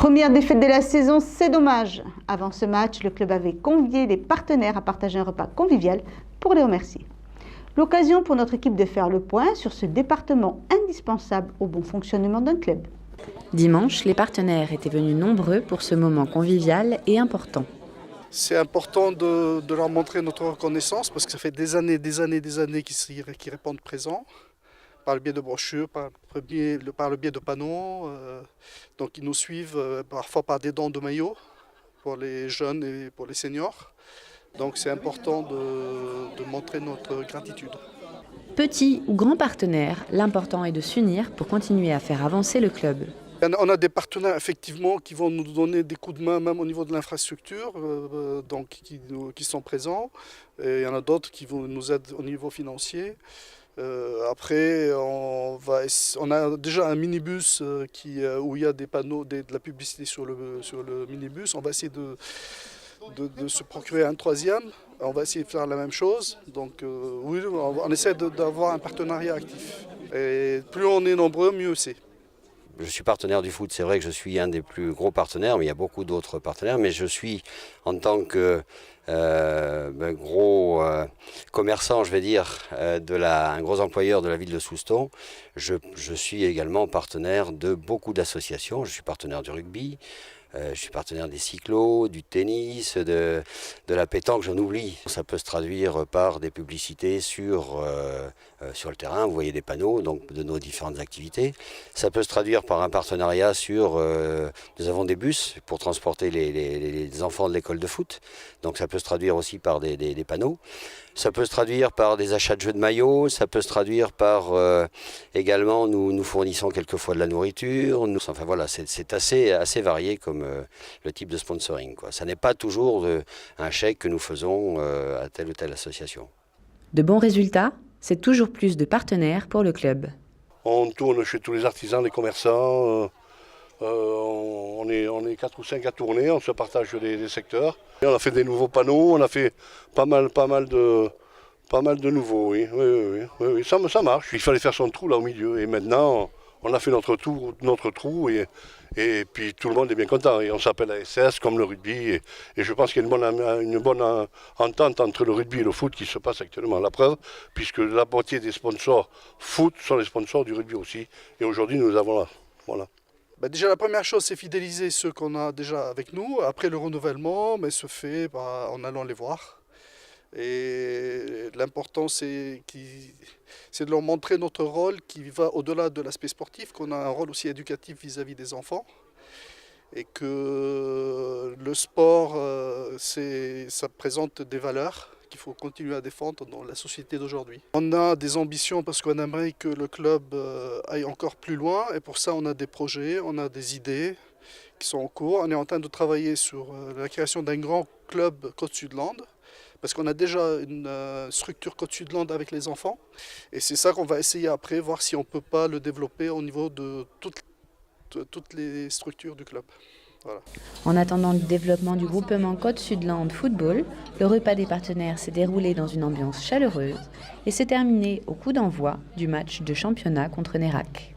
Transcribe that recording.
Première défaite de la saison, c'est dommage. Avant ce match, le club avait convié les partenaires à partager un repas convivial pour les remercier. L'occasion pour notre équipe de faire le point sur ce département indispensable au bon fonctionnement d'un club. Dimanche, les partenaires étaient venus nombreux pour ce moment convivial et important. C'est important de leur montrer notre reconnaissance parce que ça fait des années qu'ils répondent présents, par le biais de brochures, par le biais de panneaux. Donc ils nous suivent parfois par des dons de maillots pour les jeunes et pour les seniors. Donc c'est important de montrer notre gratitude. Petits ou grands partenaires, l'important est de s'unir pour continuer à faire avancer le club. On a des partenaires effectivement qui vont nous donner des coups de main même au niveau de l'infrastructure, qui sont présents. Et il y en a d'autres qui vont nous aider au niveau financier. Après, on a déjà un minibus où il y a des panneaux, de la publicité sur le minibus. On va essayer de se procurer un troisième. On va essayer de faire la même chose. Donc oui, on essaie d'avoir un partenariat actif. Et plus on est nombreux, mieux c'est. Je suis partenaire du foot, c'est vrai que je suis un des plus gros partenaires, mais il y a beaucoup d'autres partenaires. Mais je suis, en tant que gros commerçant, je vais dire, un gros employeur de la ville de Souston, je suis également partenaire de beaucoup d'associations. Je suis partenaire du rugby, je suis partenaire des cyclos, du tennis, de la pétanque, j'en oublie. Ça peut se traduire par des publicités sur le terrain, vous voyez des panneaux donc, de nos différentes activités. Ça peut se traduire par un partenariat nous avons des bus pour transporter les enfants de l'école de foot. Donc ça peut se traduire aussi par des panneaux. Ça peut se traduire par des achats de jeux de maillots, ça peut se traduire par également nous fournissons quelquefois de la nourriture. Enfin voilà, c'est assez varié comme le type de sponsoring, quoi. Ça n'est pas toujours un chèque que nous faisons à telle ou telle association. De bons résultats, c'est toujours plus de partenaires pour le club. On tourne chez tous les artisans, les commerçants. On est 4 ou 5 à tourner, on se partage les secteurs. Et on a fait des nouveaux panneaux, on a fait pas mal de nouveaux, oui. Ça marche. Il fallait faire son trou là au milieu et maintenant on a fait notre trou et puis tout le monde est bien content. Et on s'appelle ASS comme le rugby et je pense qu'il y a une bonne entente entre le rugby et le foot qui se passe actuellement. La preuve, puisque la moitié des sponsors foot sont les sponsors du rugby aussi. Et aujourd'hui nous avons là, voilà. Déjà la première chose c'est fidéliser ceux qu'on a déjà avec nous. Après le renouvellement se fait en allant les voir. Et l'important c'est de leur montrer notre rôle qui va au-delà de l'aspect sportif, qu'on a un rôle aussi éducatif vis-à-vis des enfants. Et que le sport, ça présente des valeurs qu'il faut continuer à défendre dans la société d'aujourd'hui. On a des ambitions parce qu'on aimerait que le club aille encore plus loin et pour ça on a des projets, on a des idées qui sont en cours. On est en train de travailler sur la création d'un grand club Côte-Sud-Land parce qu'on a déjà une structure Côte-Sud-Land avec les enfants et c'est ça qu'on va essayer après, voir si on ne peut pas le développer au niveau de toutes les structures du club. Voilà. En attendant le développement du groupement Côte-Sud-Land Football, le repas des partenaires s'est déroulé dans une ambiance chaleureuse et s'est terminé au coup d'envoi du match de championnat contre Nérac.